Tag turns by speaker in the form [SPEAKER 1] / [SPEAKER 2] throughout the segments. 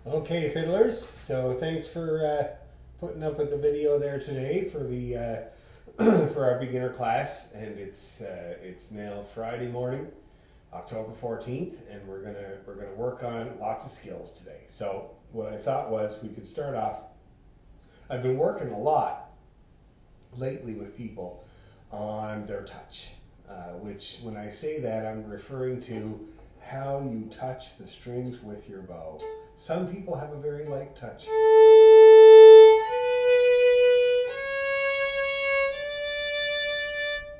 [SPEAKER 1] Okay, fiddlers. So thanks for putting up with the video there today for the for our beginner class, and it's now Friday morning, October 14th, and we're gonna work on lots of skills today. So what I thought was we could start off. I've been working a lot lately with people on their touch, which when I say that I'm referring to how you touch the strings with your bow. Some people have a very light touch.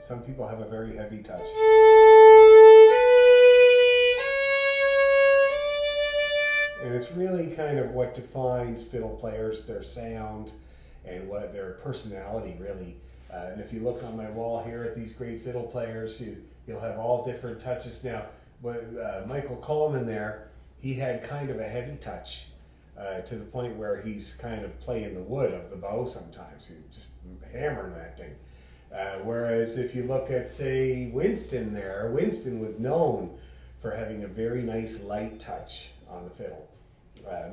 [SPEAKER 1] Some people have a very heavy touch. And it's really kind of what defines fiddle players, their sound, and what their personality really. And if you look on my wall here at these great fiddle players, you'll have all different touches. Now, Michael Coleman there, he had kind of a heavy touch to the point where he's kind of playing the wood of the bow sometimes. He's just hammering that thing. Whereas if you look at, say, Winston there, Winston was known for having a very nice light touch on the fiddle,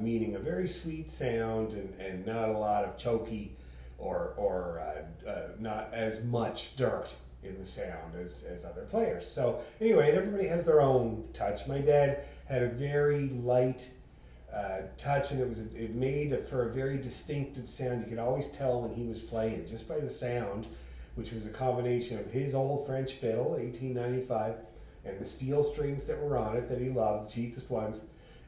[SPEAKER 1] meaning a very sweet sound and not a lot of choky or not as much dirt in the sound as other players. So anyway, and everybody has their own touch. My dad had a very light touch, and it made for a very distinctive sound. You could always tell when he was playing just by the sound, which was a combination of his old French fiddle, 1895, and the steel strings that were on it that he loved, the cheapest ones,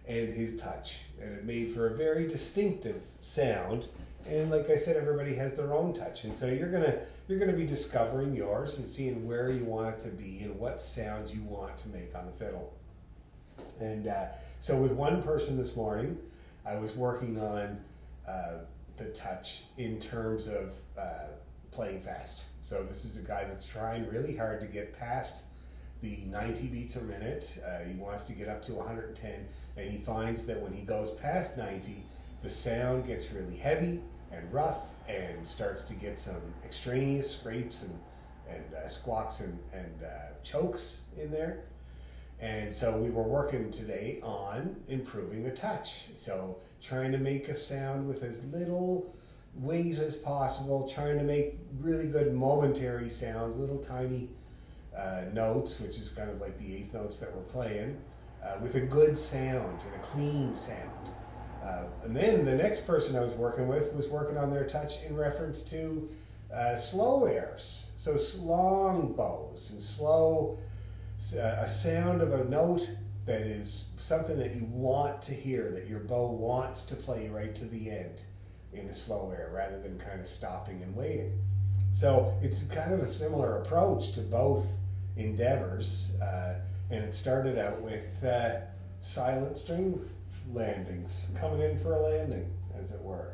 [SPEAKER 1] and his touch. And it made for a very distinctive sound. And like I said, everybody has their own touch. And so you're gonna be discovering yours and seeing where you want it to be and what sounds you want to make on the fiddle. And so with one person this morning, I was working on the touch in terms of playing fast. So this is a guy that's trying really hard to get past the 90 beats a minute. He wants to get up to 110, and he finds that when he goes past 90, the sound gets really heavy and rough and starts to get some extraneous scrapes and squawks and chokes in there. And so we were working today on improving the touch. So trying to make a sound with as little weight as possible, trying to make really good momentary sounds, little tiny notes, which is kind of like the eighth notes that we're playing, with a good sound and a clean sound. And then the next person I was working with was working on their touch in reference to slow airs. So long bows and slow, a sound of a note that is something that you want to hear, that your bow wants to play right to the end in a slow air rather than kind of stopping and waiting. So it's kind of a similar approach to both endeavors, and it started out with silent string landings, coming in for a landing, as it were.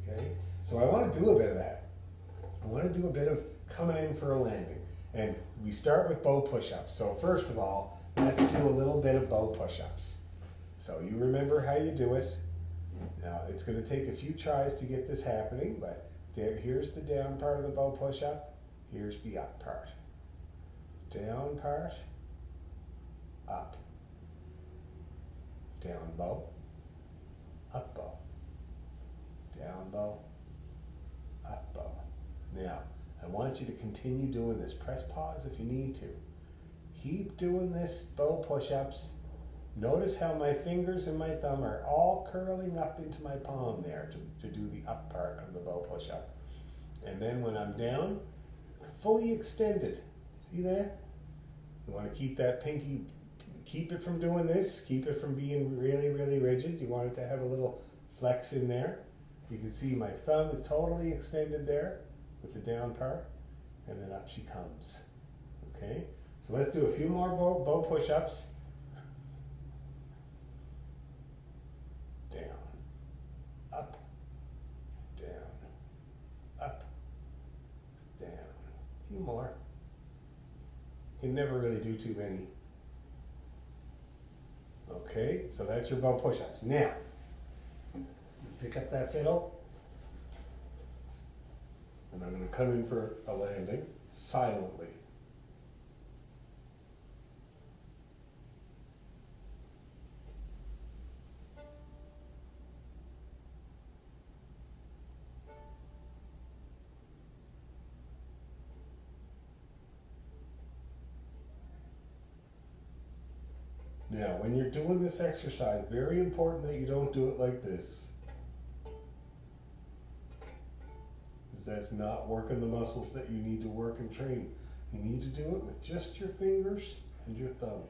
[SPEAKER 1] Okay, so I want to do a bit of that. I want to do a bit of coming in for a landing, and we start with bow push-ups. So first of all, let's do a little bit of bow push-ups. So you remember how you do it. Now it's going to take a few tries to get this happening, but here's the down part of the bow push-up. Here's the up part. Down part, up. Down bow, up bow. Down bow, up bow. Now, I want you to continue doing this. Press pause if you need to. Keep doing this bow push-ups. Notice how my fingers and my thumb are all curling up into my palm there to do the up part of the bow push-up. And then when I'm down, fully extended. See that? You want to keep that pinky, keep it from doing this, keep it from being really, really rigid. You want it to have a little flex in there. You can see my thumb is totally extended there with the down part, and then up she comes. Okay? So let's do a few more bow push-ups. Down, up, down, up, down. A few more. You can never really do too many. Okay, so that's your bow push-ups. Now, pick up that fiddle, and I'm going to come in for a landing silently. Now, when you're doing this exercise, very important that you don't do it like this. Because that's not working the muscles that you need to work and train. You need to do it with just your fingers and your thumb.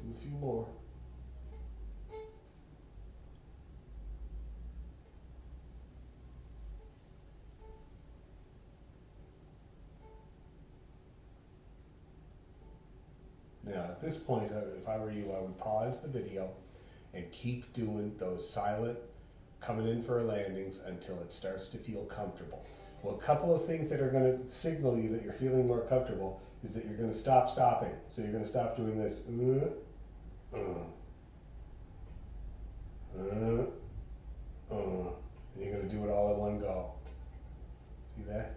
[SPEAKER 1] Do a few more. Now, at this point, if I were you, I would pause the video and keep doing those silent coming in for landings until it starts to feel comfortable. Well, a couple of things that are going to signal you that you're feeling more comfortable is that you're going to stop stopping. So you're going to stop doing this. And you're going to do it all in one go. See that?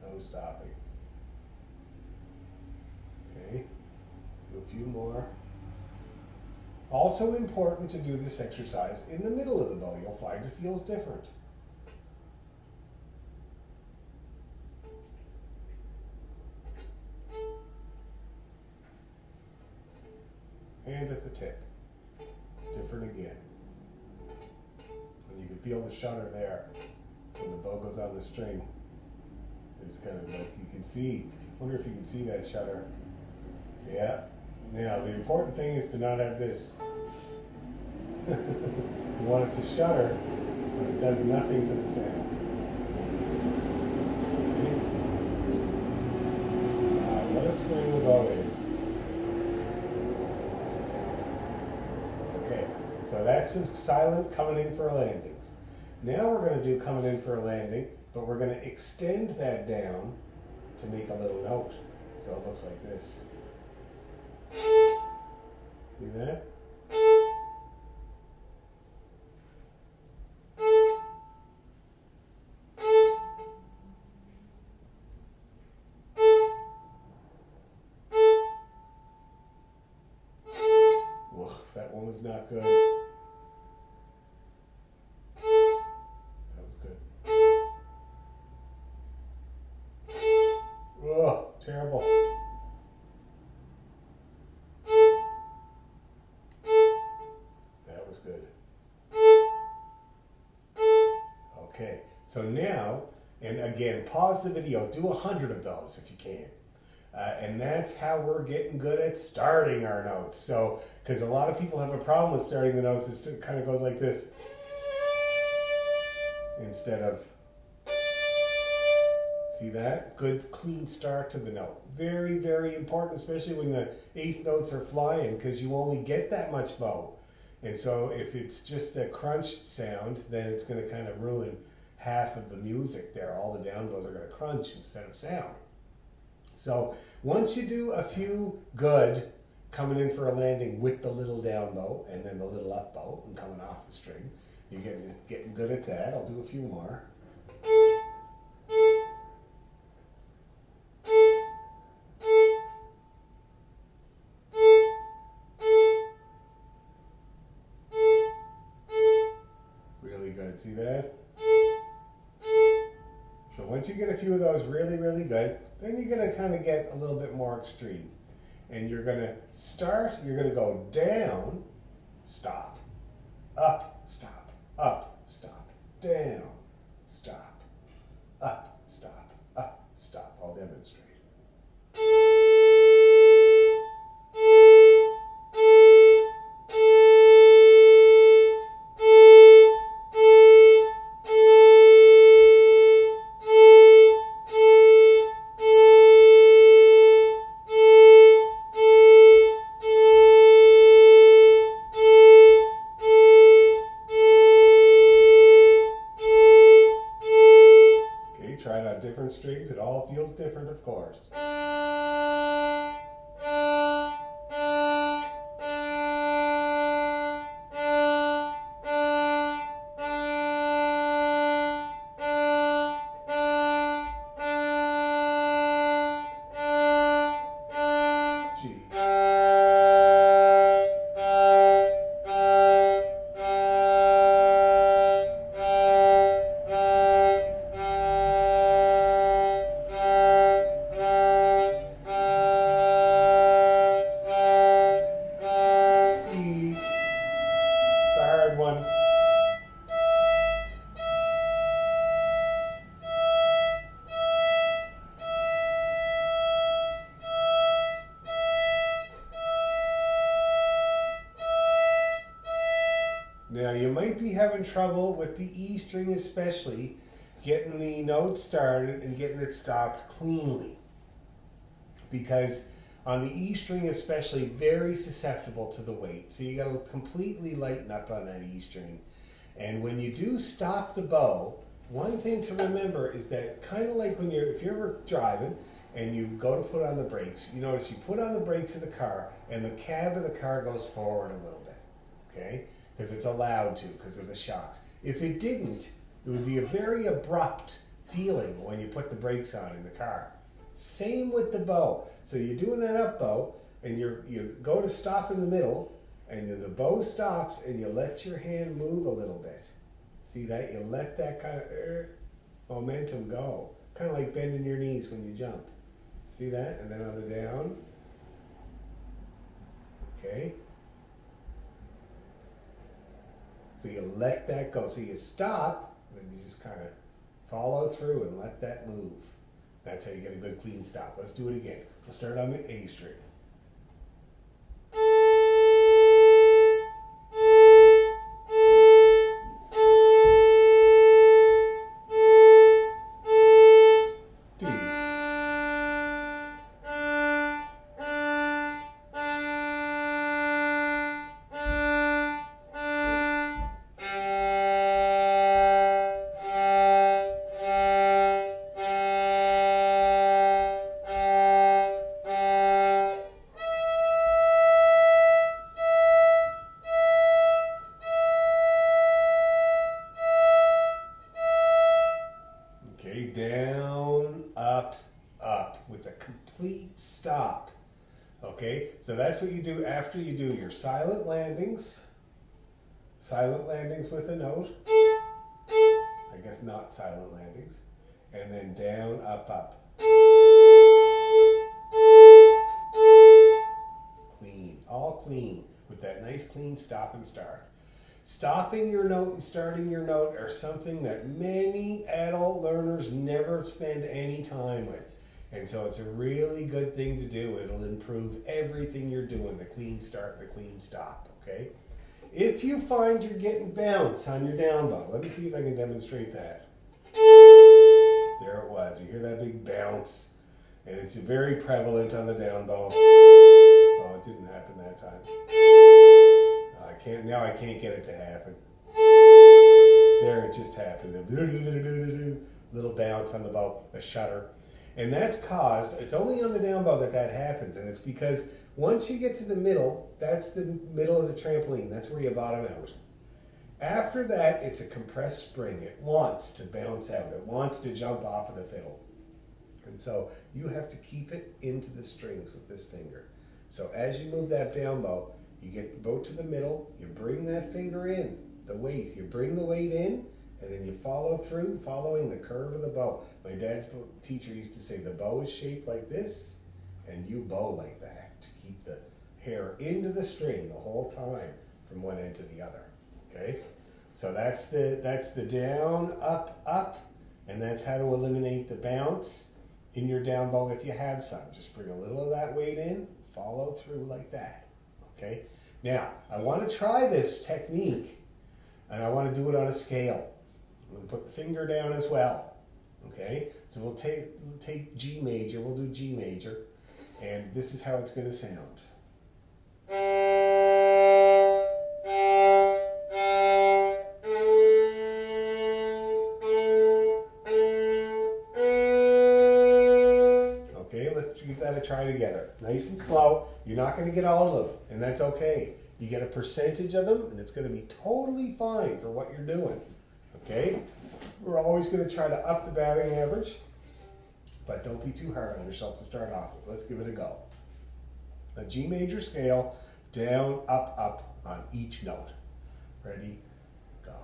[SPEAKER 1] No stopping. Okay, do a few more. Also important to do this exercise in the middle of the bow. You'll find it feels different. And at the tip. Different again. And you can feel the shudder there when the bow goes on the string. It's kind of like you can see. I wonder if you can see that shudder. Yeah. Now, the important thing is to not have this. You want it to shudder, but it does nothing to the sound. Okay. What a spring the bow is. Okay, so that's some silent coming in for a landings. Now we're going to do coming in for a landing, but we're going to extend that down to make a little note. So it looks like this. See that? Whoa, that one was not good. That was good. Oh, terrible. Good. Okay, so now, and again, pause the video, do 100 of those if you can. And that's how we're getting good at starting our notes. So, because a lot of people have a problem with starting the notes, it kind of goes like this. Instead of, see that? Good, clean start to the note. Very, very important, especially when the eighth notes are flying, because you only get that much bow. And so if it's just a crunched sound, then it's going to kind of ruin half of the music there. All the down bows are going to crunch instead of sound. So once you do a few good coming in for a landing with the little down bow and then the little up bow and coming off the string, you're getting good at that. I'll do a few more. See that? So once you get a few of those really, really good, then you're going to kind of get a little bit more extreme. And you're going to start, you're going to go down, stop, up, stop, down, stop, up, stop. I'll demonstrate. Different strings, it all feels different, of course. G. Now you might be having trouble with the E string especially, getting the note started and getting it stopped cleanly. Because on the E string especially, very susceptible to the weight. So you gotta completely lighten up on that E string. And when you do stop the bow, one thing to remember is that kind of like if you're ever driving and you go to put on the brakes, you notice you put on the brakes of the car and the cab of the car goes forward a little bit, okay? Because it's allowed to, because of the shocks. If it didn't, it would be a very abrupt feeling when you put the brakes on in the car. Same with the bow. So you're doing that up bow, and you go to stop in the middle, and the bow stops, and you let your hand move a little bit. See that? You let that kind of momentum go. Kind of like bending your knees when you jump. See that? And then on the down. Okay. So you let that go. So you stop, and then you just kind of follow through and let that move. That's how you get a good clean stop. Let's do it again. We'll start on the A string. Down, up, up with a complete stop. Okay, so that's what you do after you do your silent landings. Silent landings with a note. I guess not silent landings. And then down, up, up. Clean, all clean with that nice clean stop and start. Stopping your note and starting your note are something that many adult learners never spend any time with. And so it's a really good thing to do. It'll improve everything you're doing, the clean start and the clean stop, okay? If you find you're getting bounce on your down bow, let me see if I can demonstrate that. There it was. You hear that big bounce? And it's very prevalent on the down bow. Oh, it didn't happen that time. Now I can't get it to happen. There, it just happened. Little bounce on the bow, a shudder. And that's caused, it's only on the down bow that happens. And it's because once you get to the middle, that's the middle of the trampoline. That's where you bottom out. After that, it's a compressed spring. It wants to bounce out. It wants to jump off of the fiddle. And so you have to keep it into the strings with this finger. So as you move that down bow, you get the bow to the middle, you bring that finger in, the weight. You bring the weight in, and then you follow through, following the curve of the bow. My dad's teacher used to say the bow is shaped like this, and you bow like that to keep the hair into the string the whole time from one end to the other. Okay? So that's the down, up, up, and that's how to eliminate the bounce in your down bow if you have some. Just bring a little of that weight in, follow through like that. Okay? Now, I want to try this technique, and I want to do it on a scale. I'm going to put the finger down as well. Okay? So we'll take G major, we'll do G major, and this is how it's going to sound. Give that a try together. Nice and slow. You're not going to get all of them, and that's okay. You get a percentage of them, and it's going to be totally fine for what you're doing. Okay? We're always going to try to up the batting average, but don't be too hard on yourself to start off with. Let's give it a go. A G major scale, down, up, up on each note. Ready? Go.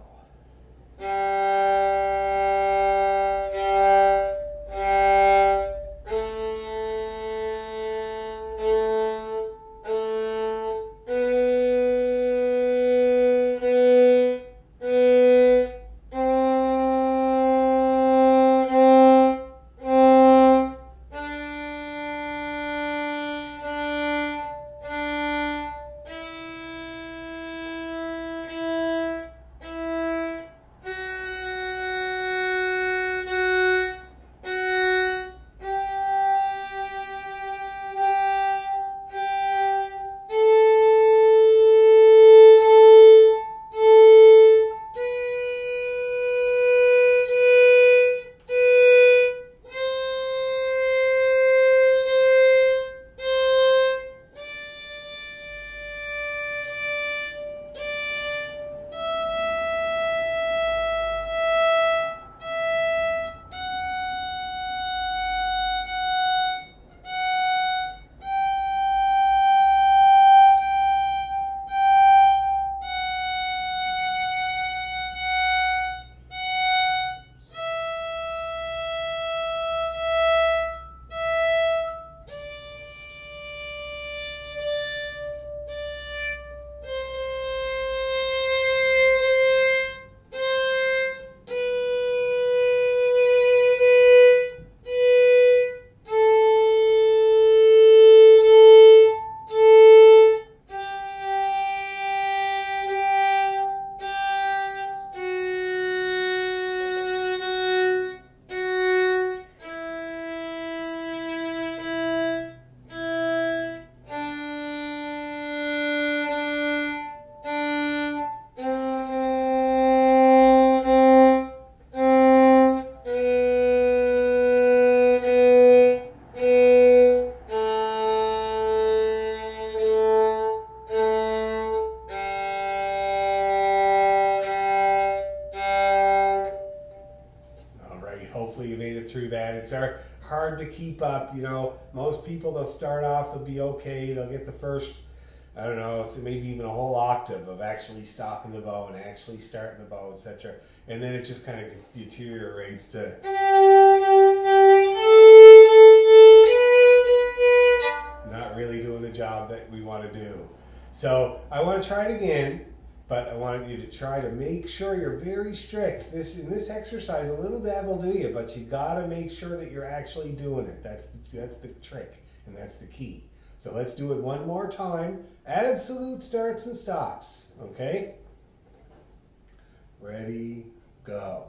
[SPEAKER 1] made it through that. It's hard to keep up. You know, most people, they'll start off, they'll be okay, they'll get the first, I don't know, so maybe even a whole octave of actually stopping the bow and actually starting the bow, etc. And then it just kind of deteriorates to not really doing the job that we want to do. So I want to try it again, but I want you to try to make sure you're very strict. In this exercise, a little dab will do you, but you got to make sure that you're actually doing it. That's the trick, and that's the key. So let's do it one more time. Absolute starts and stops. Okay? Ready, go.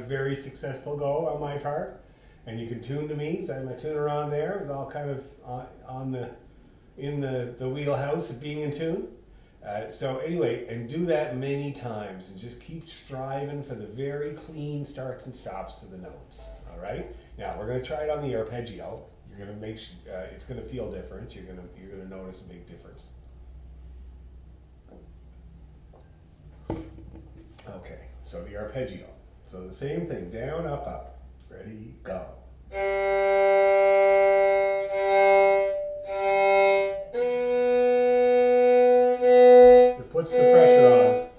[SPEAKER 1] Very successful go on my part, and you can tune to me. So I'm a tuner on there. It was all kind of in the wheelhouse of being in tune. So anyway, and do that many times, and just keep striving for the very clean starts and stops to the notes. All right. Now we're going to try it on the arpeggio. You're going to make it's going to feel different. You're going to notice a big difference. Okay. So the arpeggio. So the same thing, down, up, up. Ready, go. It puts the pressure on.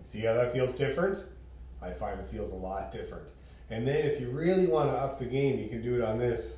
[SPEAKER 1] See how that feels different? I find it feels a lot different. And then if you really want to up the game, you can do it on this.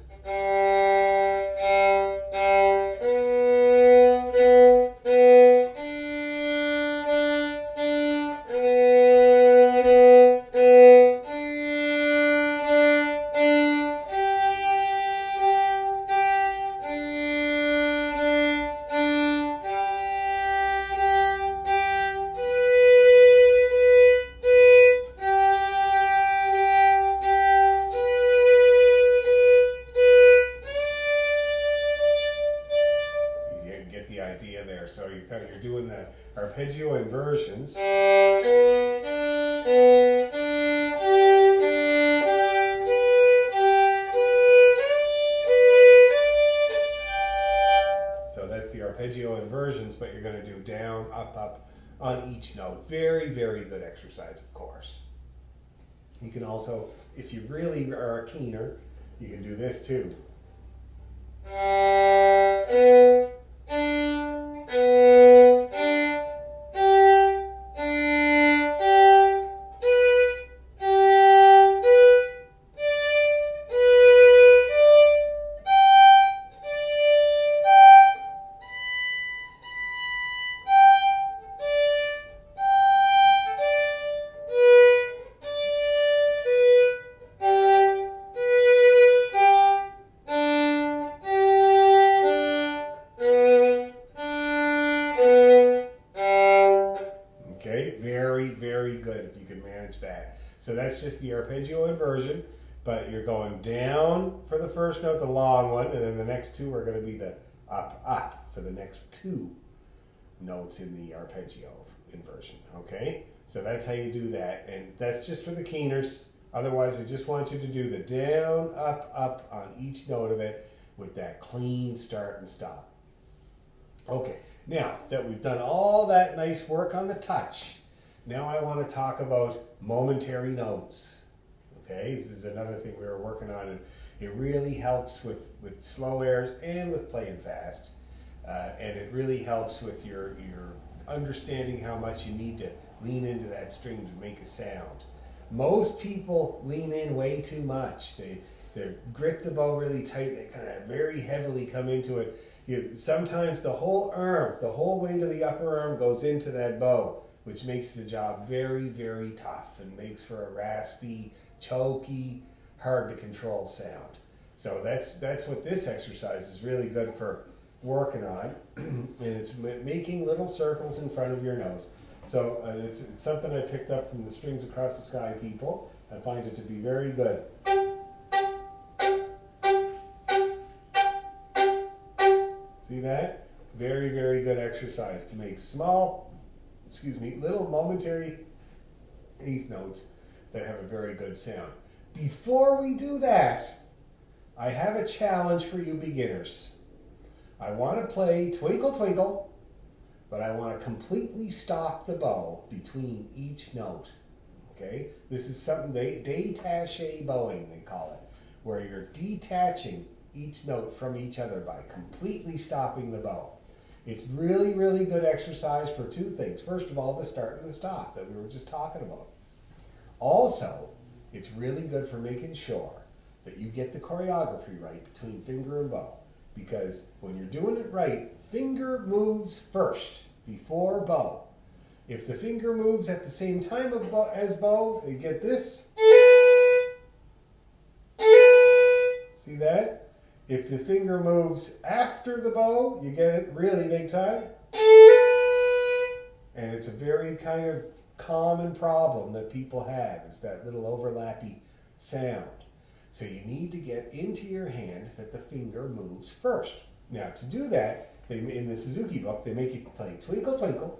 [SPEAKER 1] arpeggio inversions. So that's the arpeggio inversions, but you're going to do down, up, up on each note. Very, very good exercise, of course. You can also, if you really are a keener, you can do this too. Okay, very, very good if you can manage that. So that's just the arpeggio inversion, but you're going down for the first note, the long one, and then the next two are going to be the up, up for the next two notes in the arpeggio inversion. Okay, so that's how you do that, and that's just for the keeners. Otherwise, I just want you to do the down, up, up on each note of it with that clean start and stop. Okay, now that we've done all that nice work on the touch, now I want to talk about momentary notes. Okay, this is another thing we were working on, and it really helps with slow airs and with playing fast. And it really helps with your understanding how much you need to lean into that string to make a sound. Most people lean in way too much. They grip the bow really tight. They kind of very heavily come into it. Sometimes the whole arm, the whole weight of the upper arm goes into that bow, which makes the job very, very tough and makes for a raspy, choky, hard to control sound. So that's what this exercise is really good for working on, and it's making little circles in front of your nose. So it's something I picked up from the Strings Across the Sky people. I find it to be very good. See that? Very, very good exercise to make little momentary eighth notes that have a very good sound. Before we do that, I have a challenge for you beginners. I want to play Twinkle Twinkle, but I want to completely stop the bow between each note. Okay? This is something détaché bowing, they call it, where you're detaching each note from each other by completely stopping the bow. It's really, really good exercise for two things. First of all, the start and the stop that we were just talking about. Also, it's really good for making sure that you get the choreography right between finger and bow. Because when you're doing it right, finger moves first before bow. If the finger moves at the same time as bow, you get this. See that? If the finger moves after the bow, you get it really big time. And it's a very kind of common problem that people have, is that little overlappy sound. So you need to get into your hand that the finger moves first. Now to do that, in the Suzuki book, they make you play Twinkle Twinkle,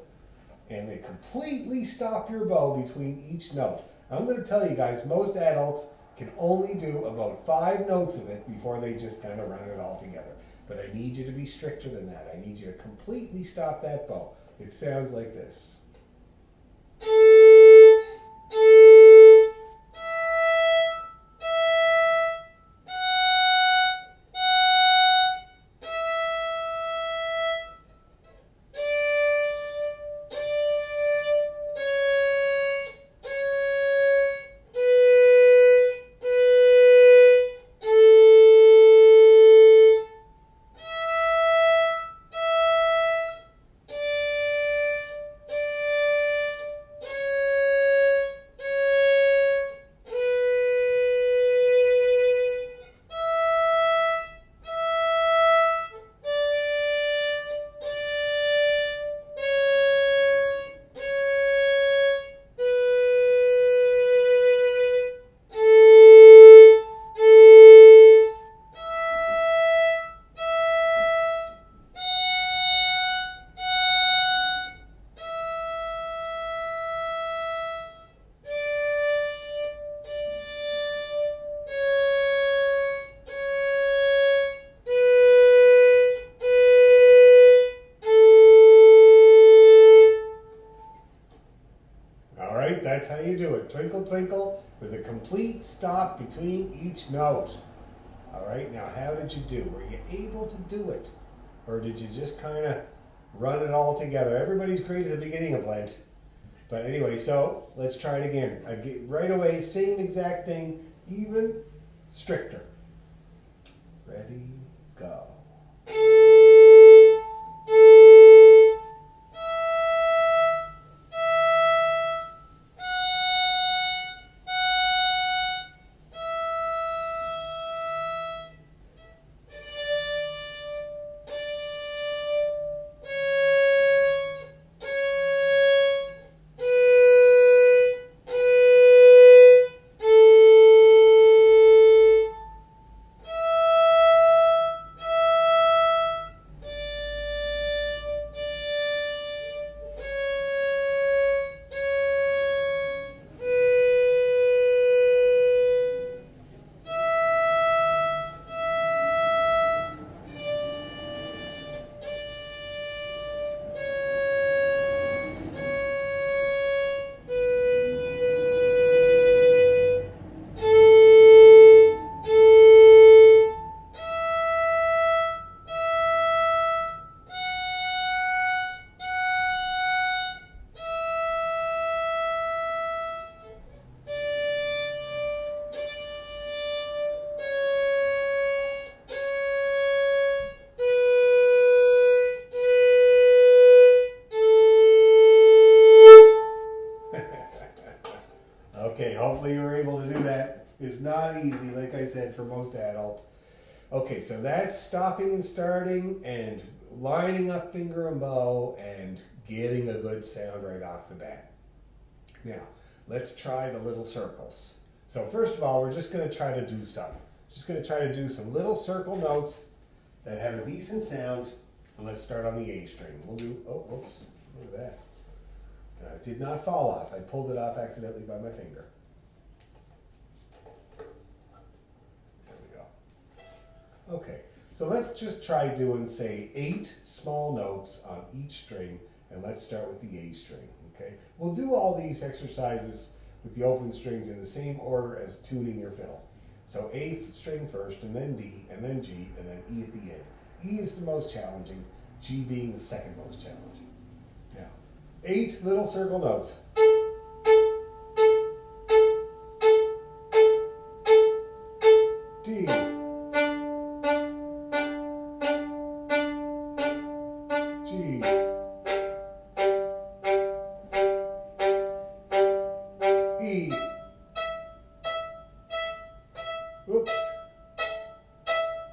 [SPEAKER 1] and they completely stop your bow between each note. I'm going to tell you guys, most adults can only do about 5 notes of it before they just kind of run it all together. But I need you to be stricter than that. I need you to completely stop that bow. It sounds like this. All right, that's how you do it. Twinkle, twinkle, with a complete stop between each note. All right, now how did you do? Were you able to do it? Or did you just kind of run it all together? Everybody's great at the beginning of Lent. But anyway, so let's try it again. Right away, same exact thing, even stricter. Ready, go. Okay, hopefully you were able to do that. It's not easy, like I said, for most adults. Okay, so that's stopping and starting and lining up finger and bow and getting a good sound right off the bat. Now, let's try the little circles. So first of all, we're just going to try to do some. Just going to try to do some little circle notes that have a decent sound. And let's start on the A string. We'll do, oh, whoops, look at that. It did not fall off. I pulled it off accidentally by my finger. There we go. Okay, so let's just try doing, say, 8 small notes on each string, and let's start with the A string, okay? We'll do all these exercises with the open strings in the same order as tuning your fiddle. So A string first, and then D, and then G, and then E at the end. E is the most challenging, G being the second most challenging. Now, 8 little circle notes. D. G. E. Oops.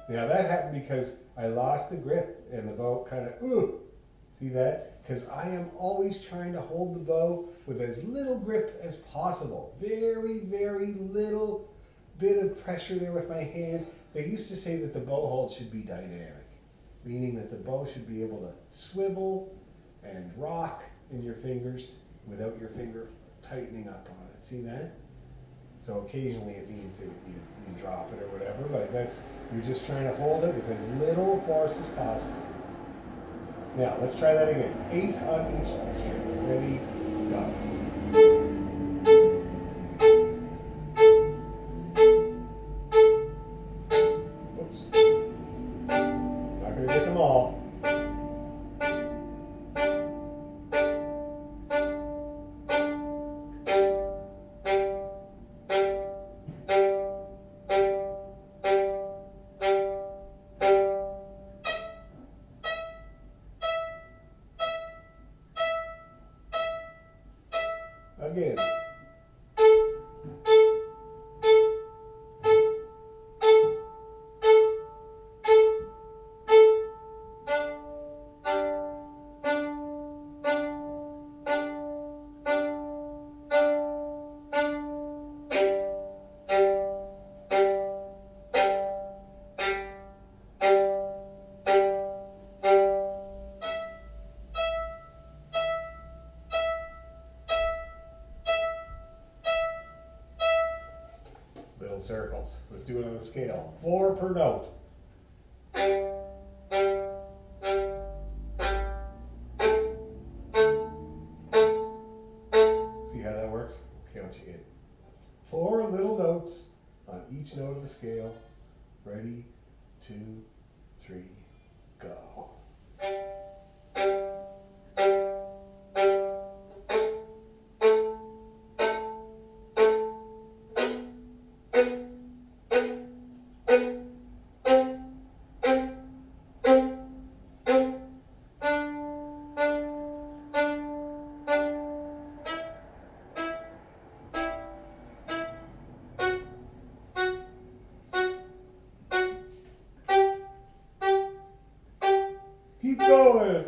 [SPEAKER 1] Now that happened because I lost the grip and the bow kind of, see that? Because I am always trying to hold the bow with as little grip as possible. Very, very little bit of pressure there with my hand. They used to say that the bow hold should be dynamic, meaning that the bow should be able to swivel and rock in your fingers without your finger tightening up on it. See that? So occasionally it means that you drop it or whatever, but you're just trying to hold it with as little force as possible. Now, let's try that again. 8 on each string. Ready, go. Oops. Not going to get them all. Again. Little circles. Let's do it on a scale. 4 per note. See how that works? Count you in. 4 little notes on each note of the scale. Ready, 2, 3, go. Keep going.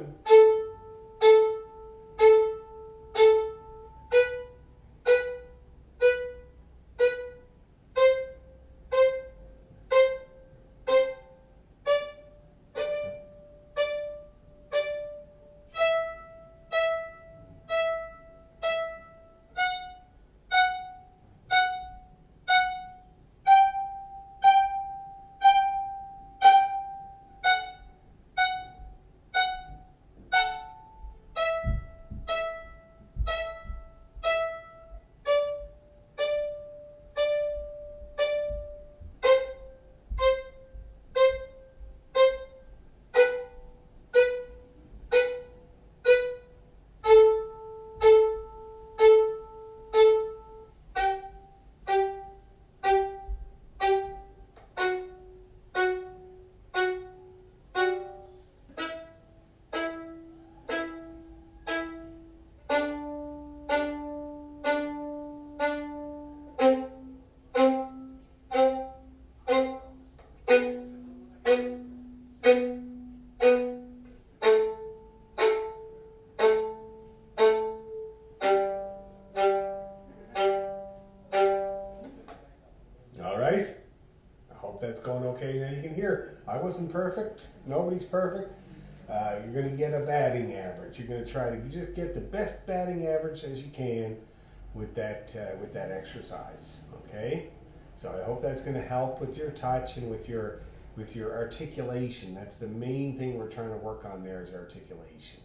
[SPEAKER 1] All right. I hope that's going okay. Now you can hear I wasn't perfect. Nobody's perfect. You're going to get a batting average. You're going to try to just get the best batting average as you can with that exercise. Okay. So I hope that's going to help with your touch and with your articulation. That's the main thing we're trying to work on there is articulation.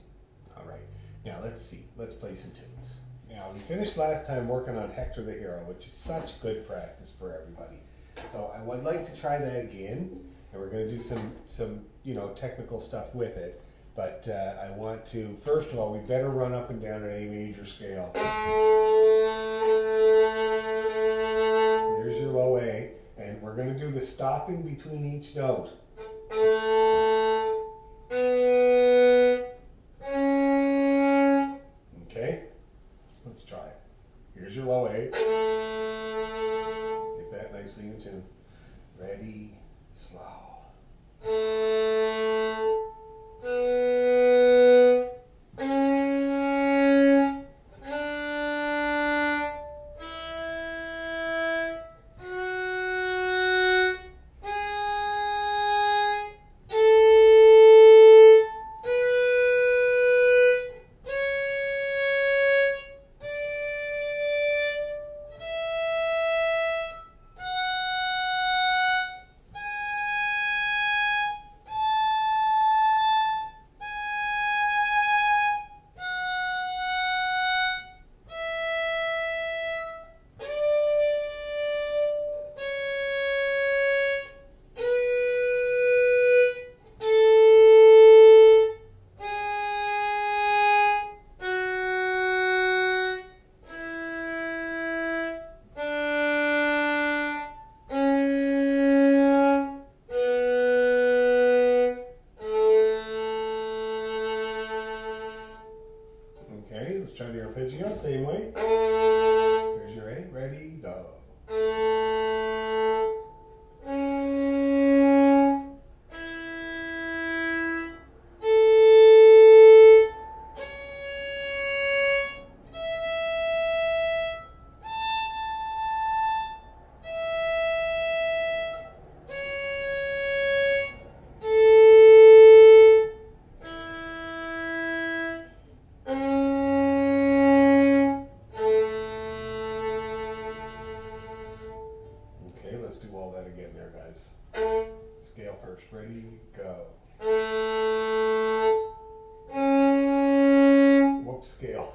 [SPEAKER 1] All right. Now let's see. Let's play some tunes. Now we finished last time working on Hector the Hero, which is such good practice for everybody. So I would like to try that again, and we're going to do some technical stuff with it. But I want to, first of all, we better run up and down an A major scale. There's your low A, and we're going to do the stopping between each note. Okay, let's try it. Here's your low A. Get that nicely in tune. Ready, slow. Okay, let's try the arpeggio, same way. Here's your A, ready, go. Let's do all that again there, guys. Scale first. Ready, go. Whoops, scale.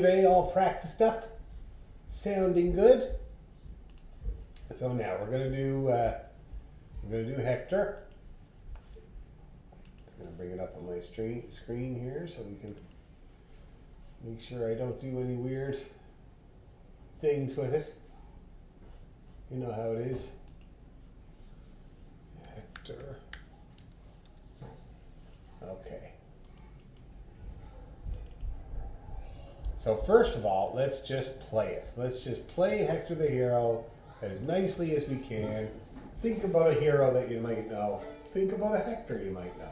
[SPEAKER 1] A all practiced up, sounding good. So now we're gonna do Hector. Just gonna bring it up on my screen here so we can make sure I don't do any weird things with it. You know how it is. Hector. Okay. So first of all, let's just play it. Let's just play Hector the Hero as nicely as we can. Think about a hero that you might know. Think about a Hector you might know.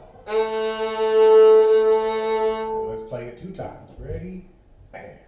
[SPEAKER 1] And let's play it 2 times. Ready? And.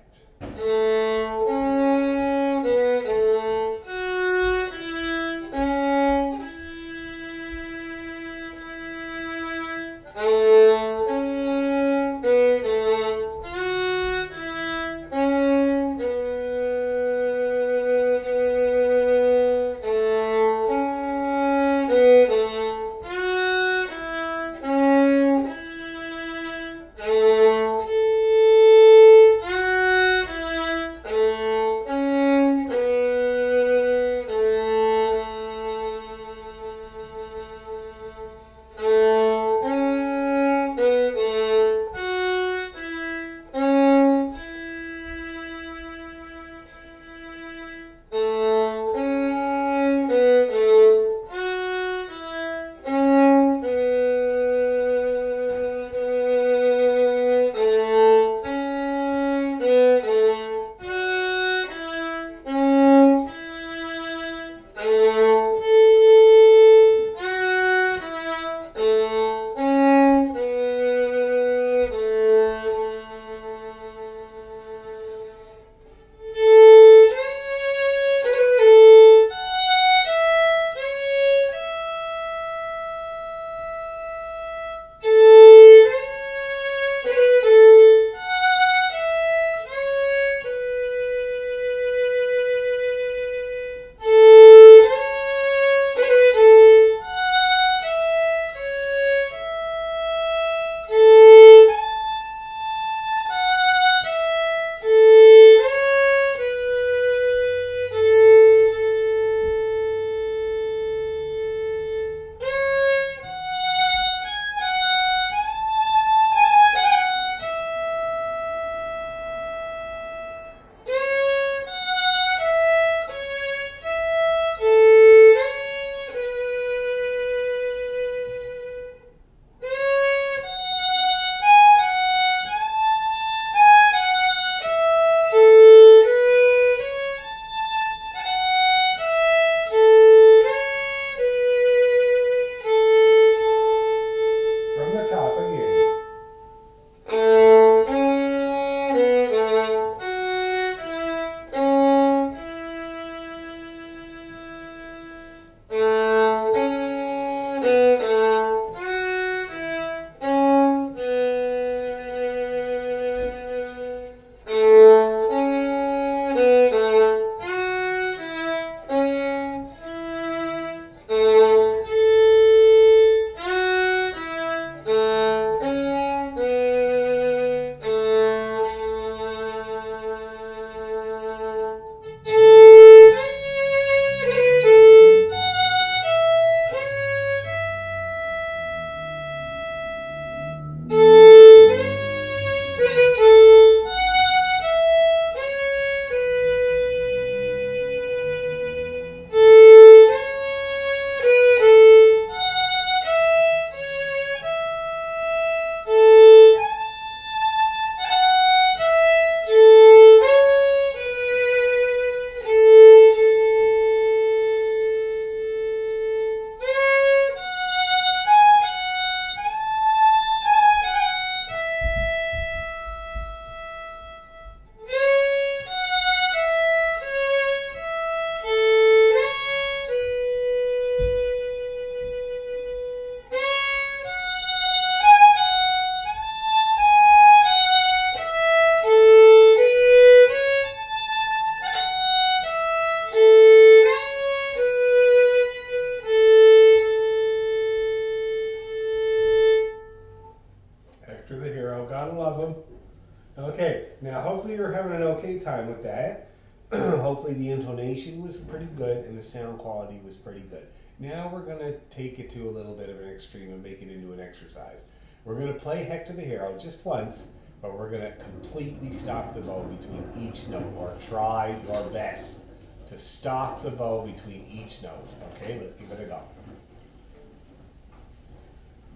[SPEAKER 1] okay time with that. Hopefully the intonation was pretty good and the sound quality was pretty good. Now we're going to take it to a little bit of an extreme and make it into an exercise. We're going to play Hector the Hero just once, but we're going to completely stop the bow between each note, or try your best to stop the bow between each note. Okay, let's give it a go.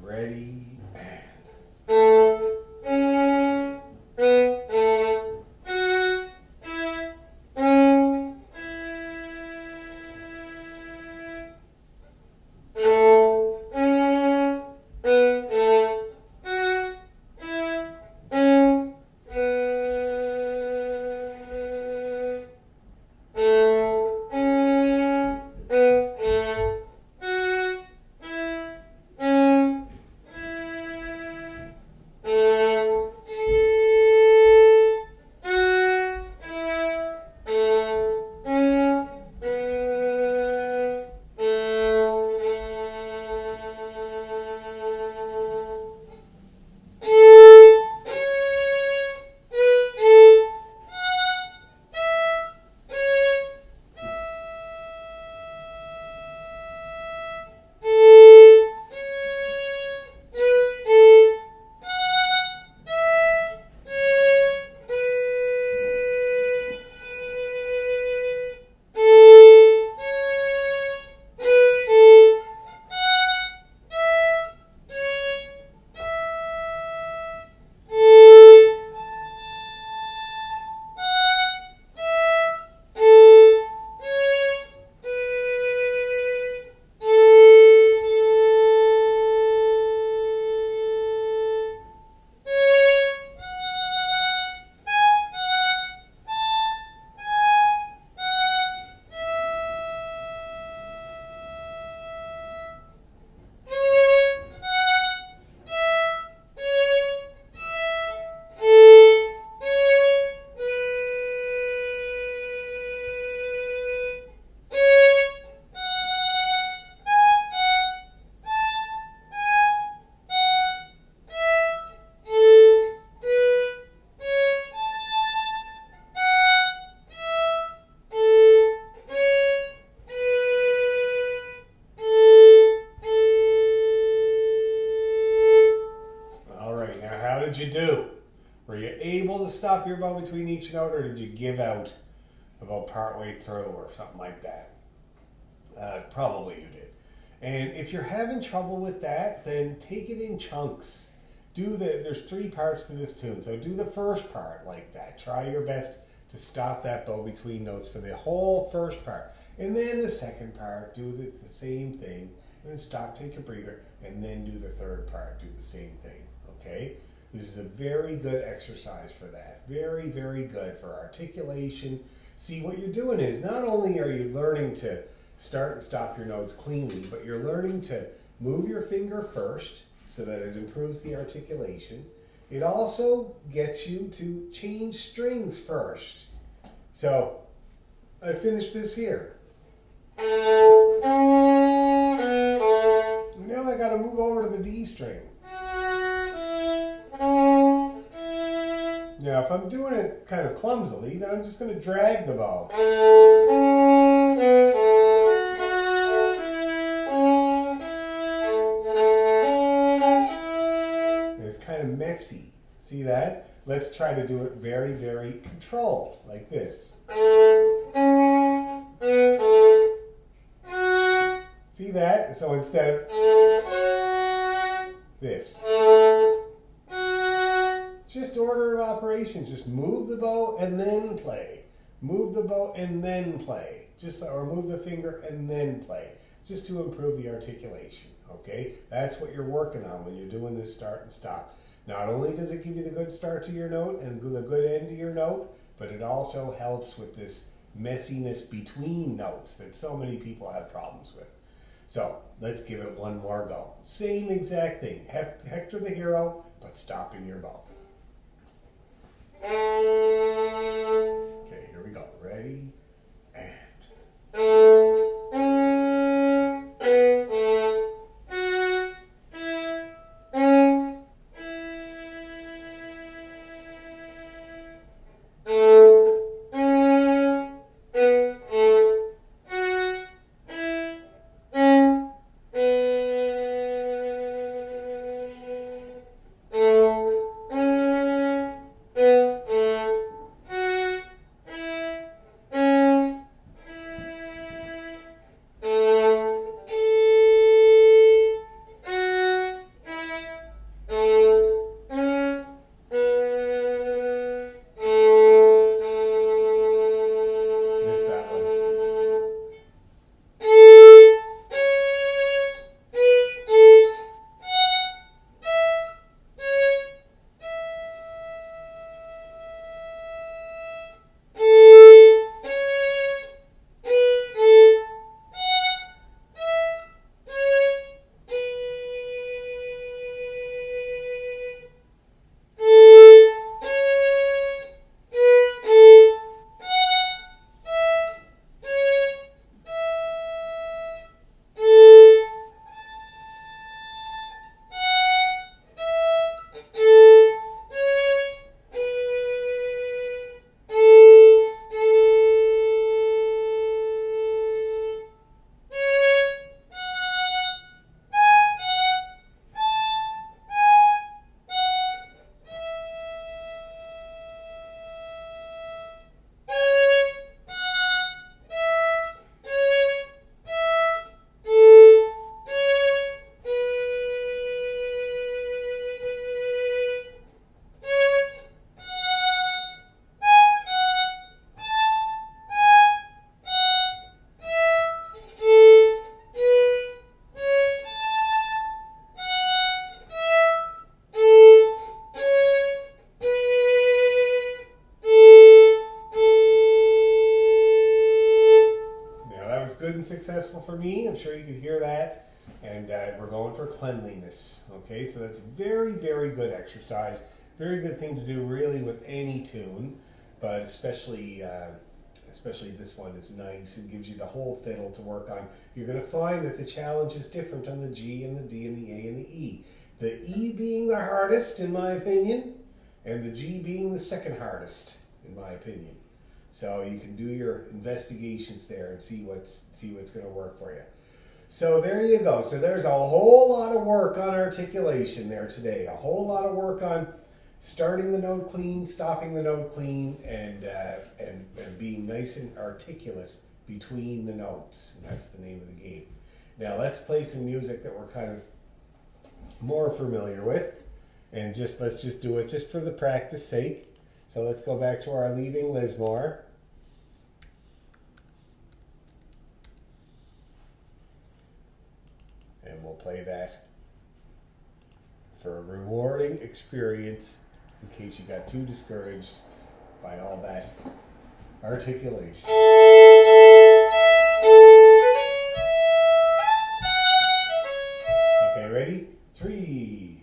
[SPEAKER 1] Ready, and... did you do? Were you able to stop your bow between each note, or did you give out about partway through or something like that? Probably you did. And if you're having trouble with that, then take it in chunks. There's 3 parts to this tune, so do the first part like that. Try your best to stop that bow between notes for the whole first part. And then the second part, do the same thing, and then stop, take a breather, and then do the third part, do the same thing, okay? This is a very good exercise for that. Very, very good for articulation. See, what you're doing is not only are you learning to start and stop your notes cleanly, but you're learning to move your finger first so that it improves the articulation. It also gets you to change strings first. So, I finished this here. Now I gotta move over to the D string. Now, if I'm doing it kind of clumsily, then I'm just going to drag the bow. And it's kind of messy. See that? Let's try to do it very, very controlled, like this. See that? So instead of this. Just order of operations. Just move the bow and then play. Move the bow and then play. Or move the finger and then play. Just to improve the articulation. Okay? That's what you're working on when you're doing this start and stop. Not only does it give you the good start to your note and the good end to your note, but it also helps with this messiness between notes that so many people have problems with. So, let's give it one more go. Same exact thing. Hector the Hero, but stopping your bow. Okay, here we go. Ready? And... successful for me. I'm sure you can hear that. And we're going for cleanliness. Okay, so that's a very, very good exercise. Very good thing to do really with any tune, but especially this one is nice. It gives you the whole fiddle to work on. You're going to find that the challenge is different on the G and the D and the A and the E. The E being the hardest, in my opinion, and the G being the second hardest, in my opinion. So you can do your investigations there and see what's going to work for you. So there you go. So there's a whole lot of work on articulation there today. A whole lot of work on starting the note clean, stopping the note clean, and being nice and articulate between the notes. And that's the name of the game. Now let's play some music that we're kind of more familiar with, and let's just do it just for the practice sake. So let's go back to our Leaving Lismore. And we'll play that for a rewarding experience in case you got too discouraged by all that articulation. Okay, ready? 3.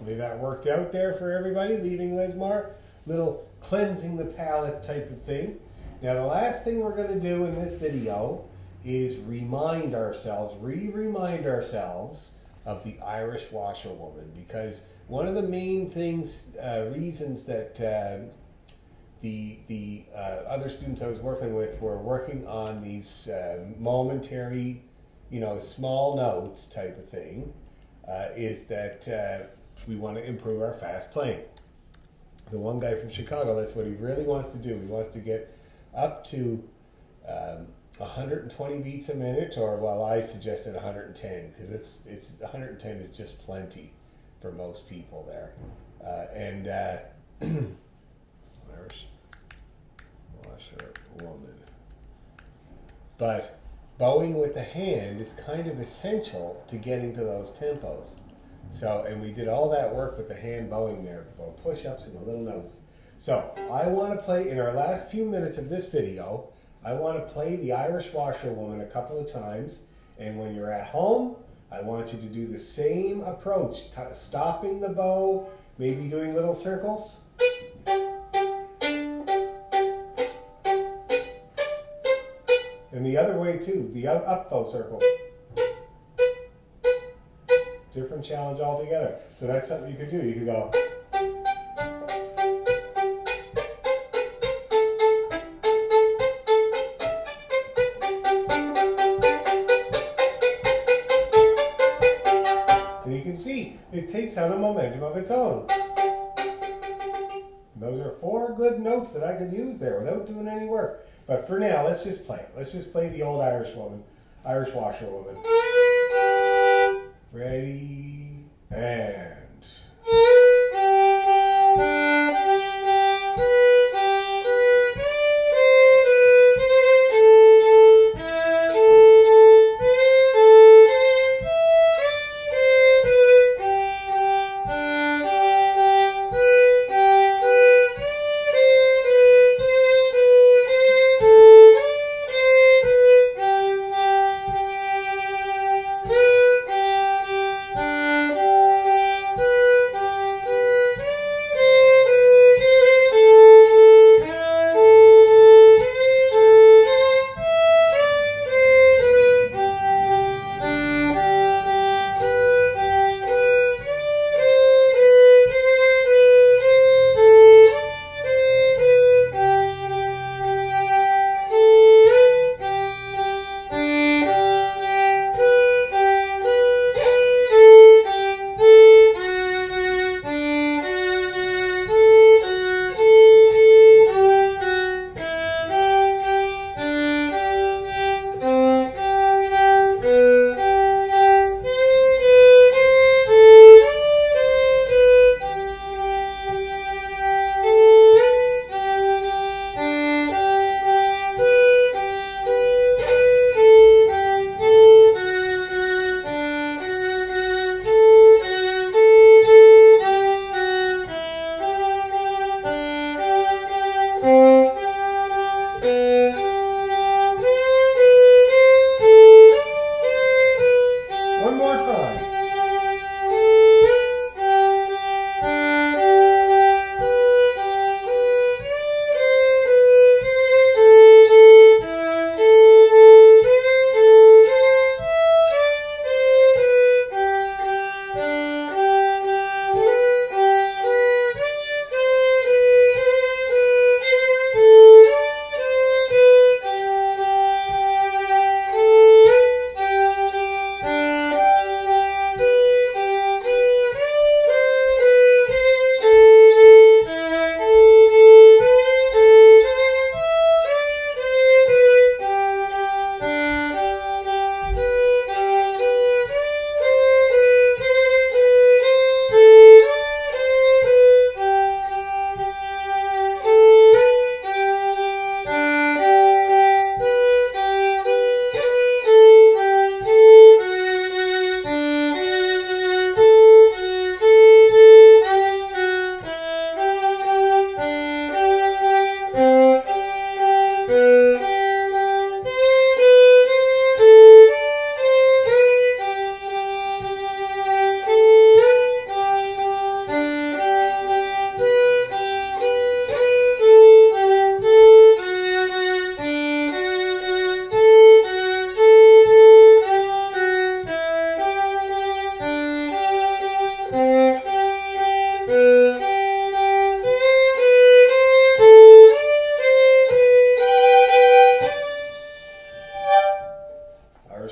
[SPEAKER 1] hopefully that worked out there for everybody, leaving Lismar. Little cleansing the palate type of thing. Now the last thing we're going to do in this video is remind ourselves of the Irish washerwoman, because one of the main things, reasons that the other students I was working with were working on these momentary, small notes type of thing, is that we want to improve our fast playing. The one guy from Chicago, that's what he really wants to do. He wants to get up to 120 beats a minute, or well, I suggested 110 because it's 110 is just plenty for most people there. Irish washerwoman. But bowing with the hand is kind of essential to getting to those tempos. So, and we did all that work with the hand bowing there, the push-ups and the little notes. So, I want to play, in our last few minutes of this video, I want to play the Irish washerwoman a couple of times. And when you're at home, I want you to do the same approach, stopping the bow, maybe doing little circles. And the other way too, the up bow circle. Different challenge altogether. So that's something you could do. You could go. And you can see it takes on a momentum of its own. And those are 4 good notes that I could use there without doing any work. But for now, let's just play. Let's just play the old Irish washerwoman. Ready, and...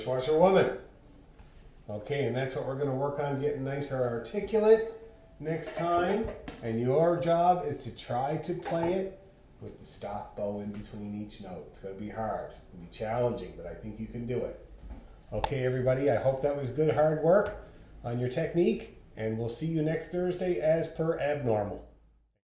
[SPEAKER 1] Dishwasherwoman. Okay, and that's what we're going to work on, getting nicer articulate next time. And your job is to try to play it with the stop bow in between each note. It's going to be hard. It's going to be challenging, but I think you can do it. Okay, everybody, I hope that was good hard work on your technique, and we'll see you next Thursday as per abnormal.